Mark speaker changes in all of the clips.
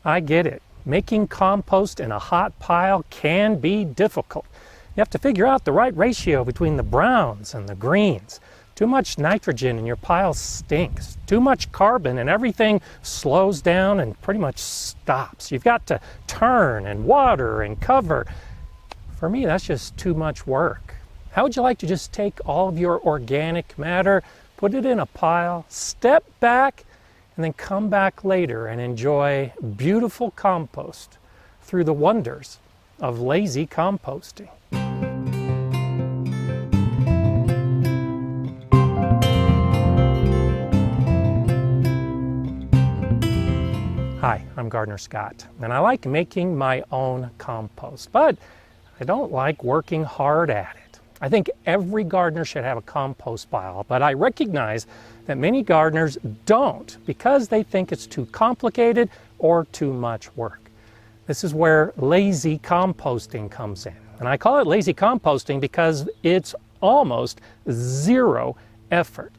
Speaker 1: I get it. Making compost in a hot pile can be difficult. You have to figure out the right ratio between the browns and the greens. Too much nitrogen and your pile stinks. Too much carbon and everything slows down and pretty much stops. You've got to turn and water and cover. For me, that's just too much work. How would you like to just take all of your organic matter, put it in a pile, step back, and then come back later and enjoy beautiful compost through the wonders of lazy composting? Hi, I'm Gardener Scott, and I like making my own compost, but I don't like working hard at it. I think every gardener should have a compost pile, but I recognize that many gardeners don't because they think it's too complicated or too much work. This is where lazy composting comes in. And I call it lazy composting because it's almost zero effort.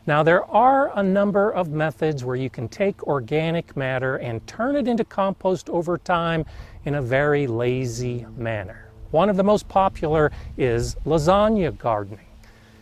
Speaker 1: Now, there are a number of methods where you can take organic matter and turn it into compost over time in a very lazy manner. One of the most popular is lasagna gardening.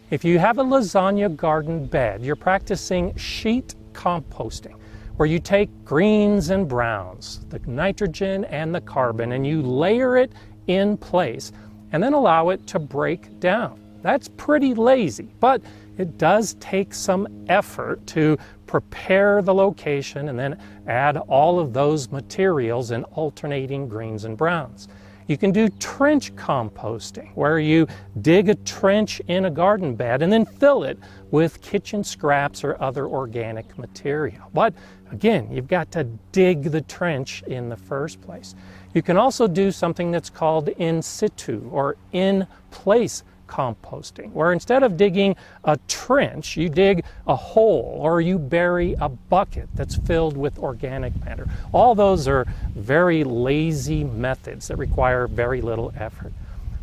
Speaker 1: If you have a lasagna garden bed, you're practicing sheet composting, where you take greens and browns, the nitrogen and the carbon, and you layer it in place and then allow it to break down. That's pretty lazy, but it does take some effort to prepare the location and then add all of those materials in alternating greens and browns. You can do trench composting, where you dig a trench in a garden bed and then fill it with kitchen scraps or other organic material. But again, you've got to dig the trench in the first place. You can also do something that's called in situ or in place composting, where instead of digging a trench, you dig a hole or you bury a bucket that's filled with organic matter. All those are very lazy methods that require very little effort.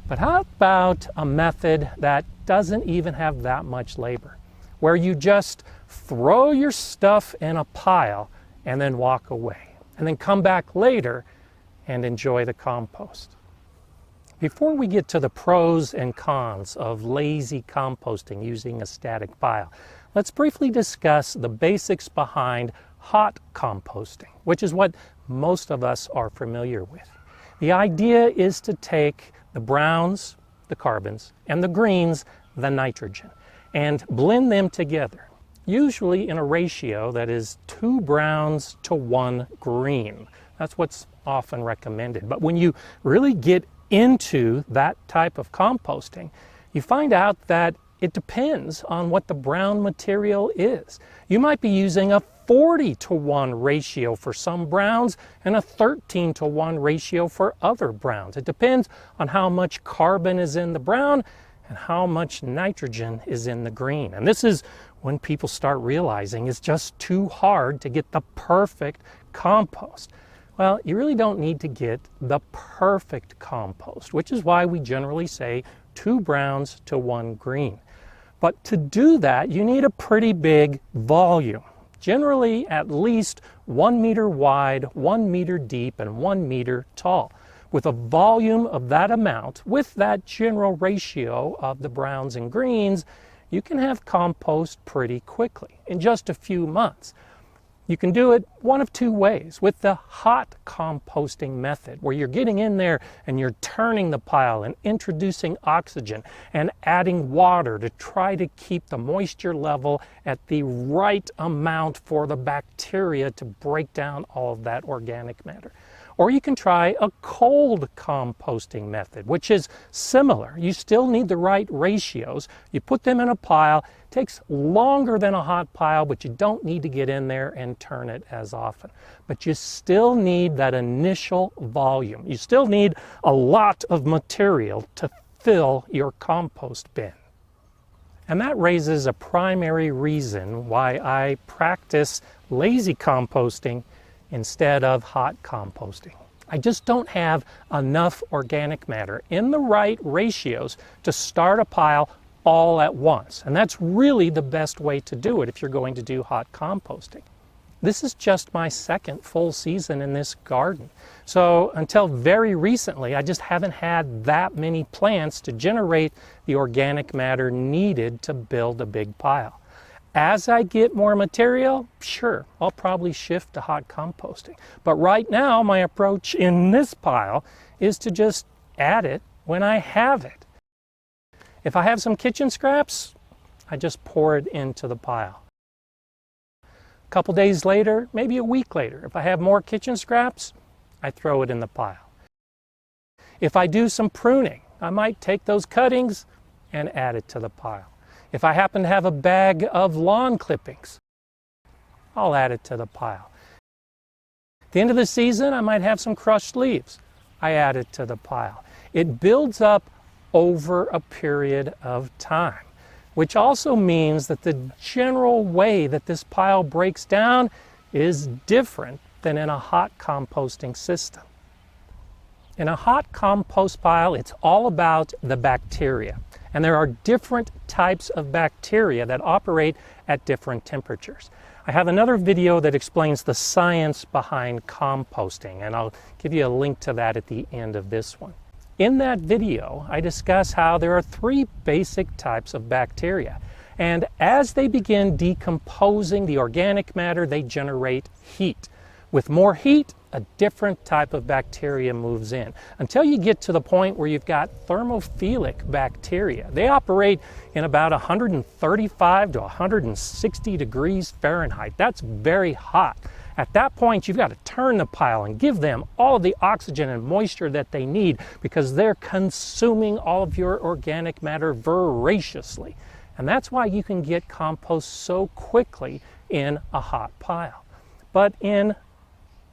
Speaker 1: But how about a method that doesn't even have that much labor, where you just throw your stuff in a pile and then walk away, and then come back later and enjoy the compost? Before we get to the pros and cons of lazy composting using a static pile, let's briefly discuss the basics behind hot composting, which is what most of us are familiar with. The idea is to take the browns, the carbons, and the greens, the nitrogen, and blend them together, usually in a ratio that is 2 browns to 1 green. That's what's often recommended. But when you really get into that type of composting, you find out that it depends on what the brown material is. You might be using a 40 to 1 ratio for some browns and a 13 to 1 ratio for other browns. It depends on how much carbon is in the brown and how much nitrogen is in the green. And this is when people start realizing it's just too hard to get the perfect compost. Well, you really don't need to get the perfect compost, which is why we generally say 2 browns to 1 green. But to do that, you need a pretty big volume, generally at least 1 meter wide, 1 meter deep, and 1 meter tall. With a volume of that amount, with that general ratio of the browns and greens, you can have compost pretty quickly, in just a few months. You can do it one of 2 ways, with the hot composting method, where you're getting in there and you're turning the pile and introducing oxygen and adding water to try to keep the moisture level at the right amount for the bacteria to break down all of that organic matter. Or you can try a cold composting method, which is similar. You still need the right ratios. You put them in a pile. It takes longer than a hot pile, but you don't need to get in there and turn it as often. But you still need that initial volume. You still need a lot of material to fill your compost bin. And that raises a primary reason why I practice lazy composting instead of hot composting. I just don't have enough organic matter in the right ratios to start a pile all at once. And that's really the best way to do it if you're going to do hot composting. This is just my second full season in this garden. So until very recently, I just haven't had that many plants to generate the organic matter needed to build a big pile. As I get more material, sure, I'll probably shift to hot composting. But right now, my approach in this pile is to just add it when I have it. If I have some kitchen scraps, I just pour it into the pile. A couple days later, maybe a week later, if I have more kitchen scraps, I throw it in the pile. If I do some pruning, I might take those cuttings and add it to the pile. If I happen to have a bag of lawn clippings, I'll add it to the pile. At the end of the season, I might have some crushed leaves. I add it to the pile. It builds up over a period of time, which also means that the general way that this pile breaks down is different than in a hot composting system. In a hot compost pile, it's all about the bacteria. And there are different types of bacteria that operate at different temperatures. I have another video that explains the science behind composting, and I'll give you a link to that at the end of this one. In that video, I discuss how there are 3 basic types of bacteria. And as they begin decomposing the organic matter, they generate heat. With more heat, a different type of bacteria moves in, until you get to the point where you've got thermophilic bacteria. They operate in about 135 to 160 degrees Fahrenheit. That's very hot. At that point, you've got to turn the pile and give them all of the oxygen and moisture that they need, because they're consuming all of your organic matter voraciously. And that's why you can get compost so quickly in a hot pile. But in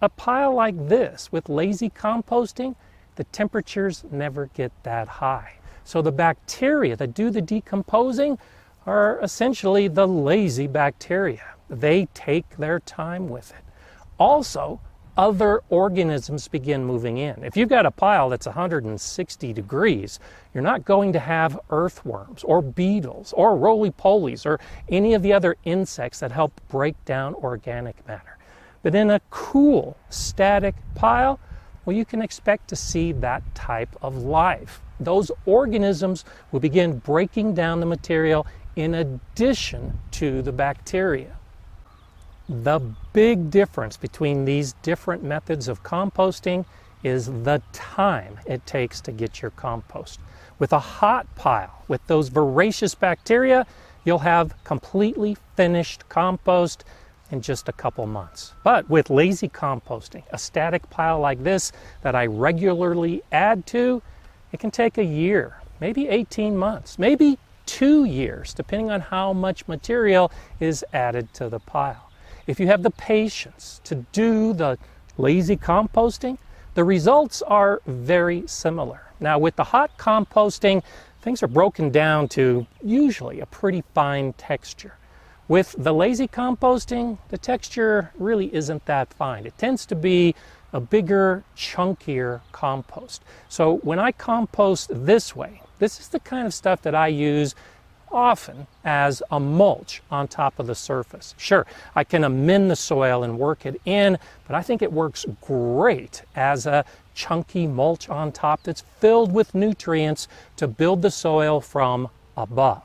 Speaker 1: a pile like this with lazy composting, the temperatures never get that high. So the bacteria that do the decomposing are essentially the lazy bacteria. They take their time with it. Also, other organisms begin moving in. If you've got a pile that's 160 degrees, you're not going to have earthworms or beetles or roly-polies or any of the other insects that help break down organic matter. But in a cool, static pile, well, you can expect to see that type of life. Those organisms will begin breaking down the material in addition to the bacteria. The big difference between these different methods of composting is the time it takes to get your compost. With a hot pile, with those voracious bacteria, you'll have completely finished compost in just a couple months. But with lazy composting, a static pile like this that I regularly add to, it can take a year, maybe 18 months, maybe 2 years, depending on how much material is added to the pile. If you have the patience to do the lazy composting, the results are very similar. Now, with the hot composting, things are broken down to usually a pretty fine texture. With the lazy composting, the texture really isn't that fine. It tends to be a bigger, chunkier compost. So when I compost this way, this is the kind of stuff that I use often as a mulch on top of the surface. Sure, I can amend the soil and work it in, but I think it works great as a chunky mulch on top that's filled with nutrients to build the soil from above.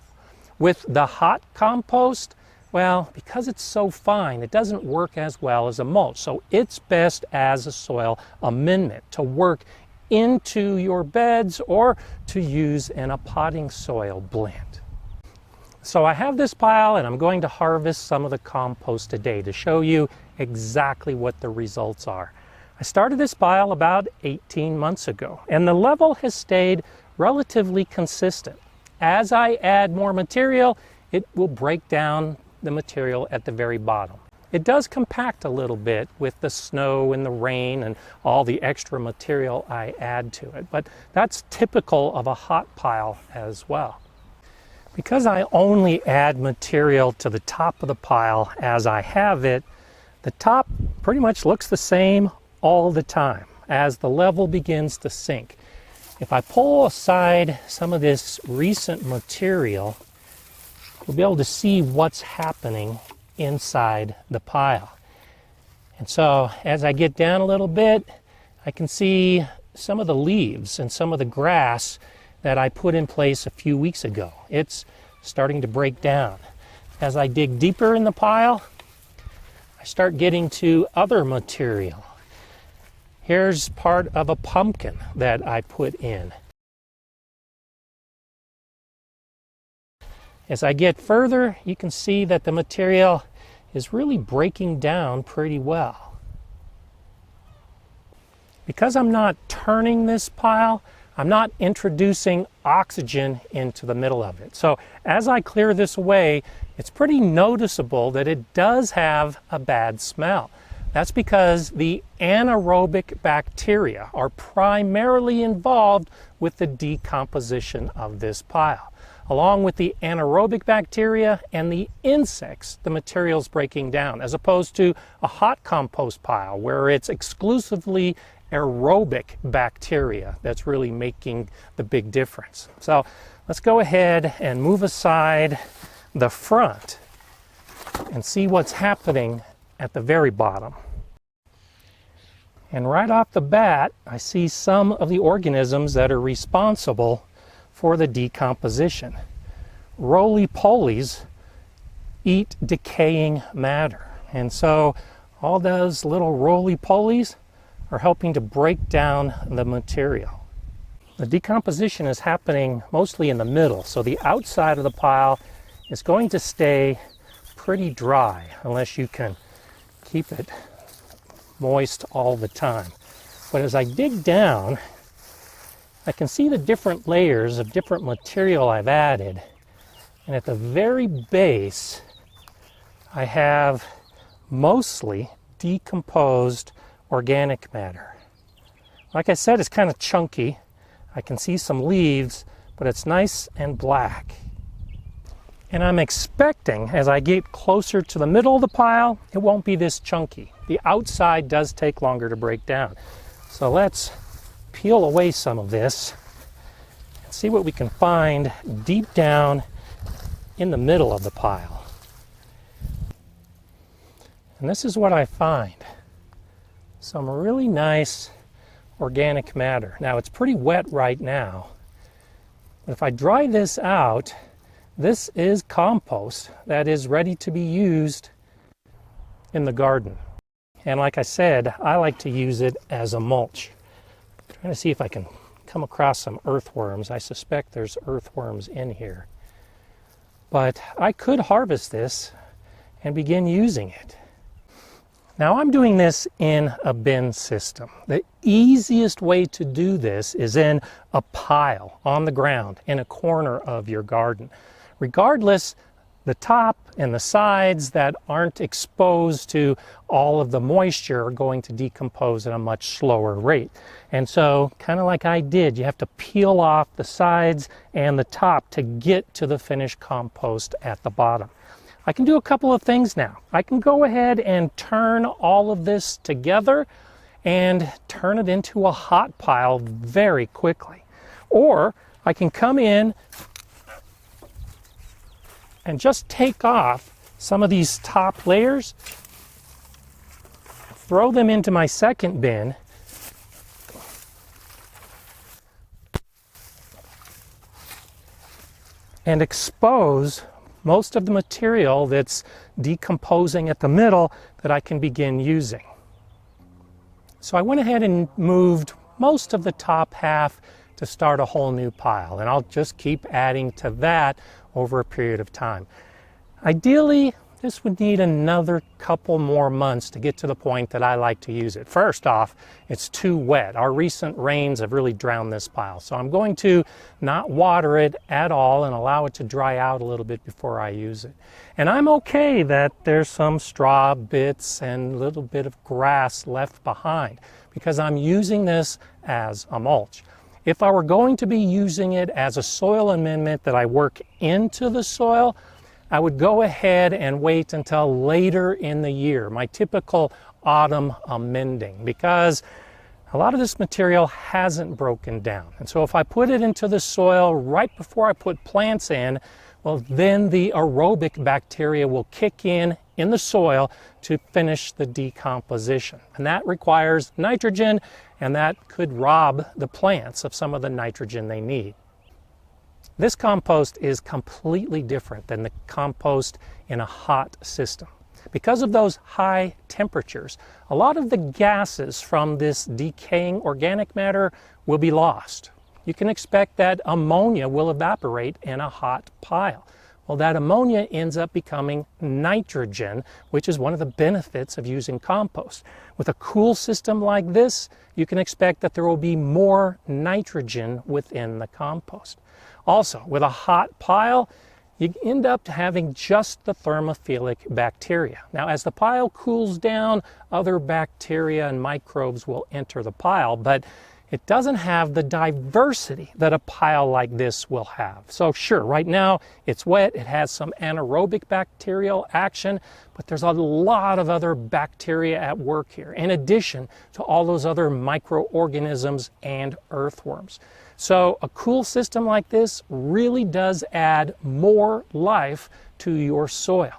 Speaker 1: With the hot compost, well, because it's so fine, it doesn't work as well as a mulch. So it's best as a soil amendment to work into your beds or to use in a potting soil blend. So I have this pile and I'm going to harvest some of the compost today to show you exactly what the results are. I started this pile about 18 months ago and the level has stayed relatively consistent. As I add more material, it will break down the material at the very bottom. It does compact a little bit with the snow and the rain and all the extra material I add to it, but that's typical of a hot pile as well. Because I only add material to the top of the pile as I have it, the top pretty much looks the same all the time as the level begins to sink. If I pull aside some of this recent material, we'll be able to see what's happening inside the pile. And so as I get down a little bit, I can see some of the leaves and some of the grass that I put in place a few weeks ago. It's starting to break down. As I dig deeper in the pile, I start getting to other material. Here's part of a pumpkin that I put in. As I get further, you can see that the material is really breaking down pretty well. Because I'm not turning this pile, I'm not introducing oxygen into the middle of it. So as I clear this away, it's pretty noticeable that it does have a bad smell. That's because the anaerobic bacteria are primarily involved with the decomposition of this pile. Along with the anaerobic bacteria and the insects, the material's breaking down, as opposed to a hot compost pile where it's exclusively aerobic bacteria that's really making the big difference. So let's go ahead and move aside the front and see what's happening at the very bottom. And right off the bat, I see some of the organisms that are responsible for the decomposition. Roly-polies eat decaying matter. And so all those little roly-polies are helping to break down the material. The decomposition is happening mostly in the middle, so the outside of the pile is going to stay pretty dry unless you can keep it moist all the time. But as I dig down, I can see the different layers of different material I've added. And at the very base, I have mostly decomposed organic matter. Like I said, it's kind of chunky. I can see some leaves, but it's nice and black. And I'm expecting, as I get closer to the middle of the pile, it won't be this chunky. The outside does take longer to break down. So let's peel away some of this and see what we can find deep down in the middle of the pile. And this is what I find. Some really nice organic matter. Now it's pretty wet right now, but if I dry this out, this is compost that is ready to be used in the garden. And like I said, I like to use it as a mulch. I'm trying to see if I can come across some earthworms. I suspect there's earthworms in here. But I could harvest this and begin using it. Now I'm doing this in a bin system. The easiest way to do this is in a pile on the ground in a corner of your garden. Regardless, the top and the sides that aren't exposed to all of the moisture are going to decompose at a much slower rate. And so, kind of like I did, you have to peel off the sides and the top to get to the finished compost at the bottom. I can do a couple of things now. I can go ahead and turn all of this together and turn it into a hot pile very quickly. Or I can come in and just take off some of these top layers, throw them into my second bin, and expose most of the material that's decomposing at the middle that I can begin using. So I went ahead and moved most of the top half to start a whole new pile, and I'll just keep adding to that over a period of time. Ideally, this would need another couple more months to get to the point that I like to use it. First off, it's too wet. Our recent rains have really drowned this pile, so I'm going to not water it at all and allow it to dry out a little bit before I use it. And I'm okay that there's some straw bits and a little bit of grass left behind because I'm using this as a mulch. If I were going to be using it as a soil amendment that I work into the soil, I would go ahead and wait until later in the year, my typical autumn amending, because a lot of this material hasn't broken down. And so if I put it into the soil right before I put plants in, well, then the aerobic bacteria will kick in the soil to finish the decomposition. And that requires nitrogen, and that could rob the plants of some of the nitrogen they need. This compost is completely different than the compost in a hot system. Because of those high temperatures, a lot of the gases from this decaying organic matter will be lost. You can expect that ammonia will evaporate in a hot pile. Well, that ammonia ends up becoming nitrogen, which is one of the benefits of using compost. With a cool system like this, you can expect that there will be more nitrogen within the compost. Also, with a hot pile, you end up having just the thermophilic bacteria. Now, as the pile cools down, other bacteria and microbes will enter the pile, but it doesn't have the diversity that a pile like this will have. So sure, right now it's wet, it has some anaerobic bacterial action, but there's a lot of other bacteria at work here, in addition to all those other microorganisms and earthworms. So a cool system like this really does add more life to your soil.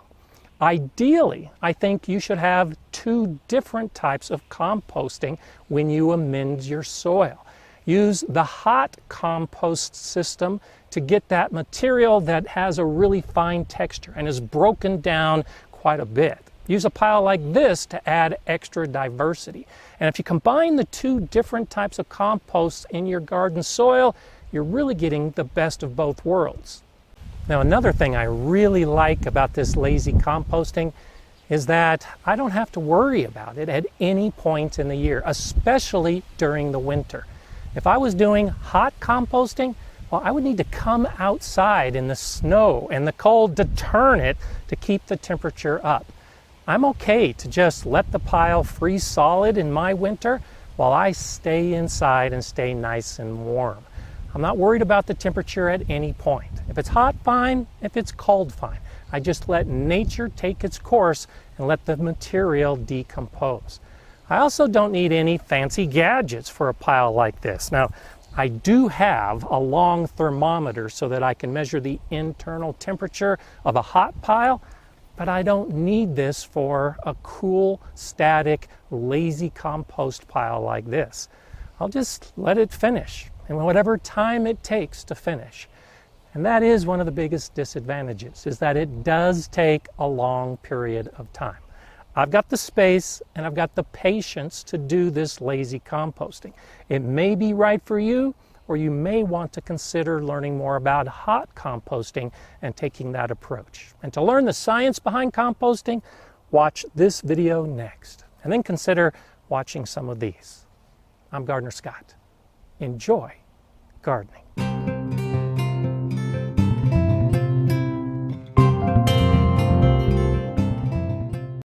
Speaker 1: Ideally, I think you should have 2 different types of composting when you amend your soil. Use the hot compost system to get that material that has a really fine texture and is broken down quite a bit. Use a pile like this to add extra diversity. And if you combine the 2 different types of composts in your garden soil, you're really getting the best of both worlds. Now, another thing I really like about this lazy composting is that I don't have to worry about it at any point in the year, especially during the winter. If I was doing hot composting, well, I would need to come outside in the snow and the cold to turn it to keep the temperature up. I'm okay to just let the pile freeze solid in my winter while I stay inside and stay nice and warm. I'm not worried about the temperature at any point. If it's hot, fine. If it's cold, fine. I just let nature take its course and let the material decompose. I also don't need any fancy gadgets for a pile like this. Now, I do have a long thermometer so that I can measure the internal temperature of a hot pile, but I don't need this for a cool, static, lazy compost pile like this. I'll just let it finish, and whatever time it takes to finish. And that is one of the biggest disadvantages, is that it does take a long period of time. I've got the space and I've got the patience to do this lazy composting. It may be right for you, or you may want to consider learning more about hot composting and taking that approach. And to learn the science behind composting, watch this video next, and then consider watching some of these. I'm Gardener Scott. Enjoy gardening.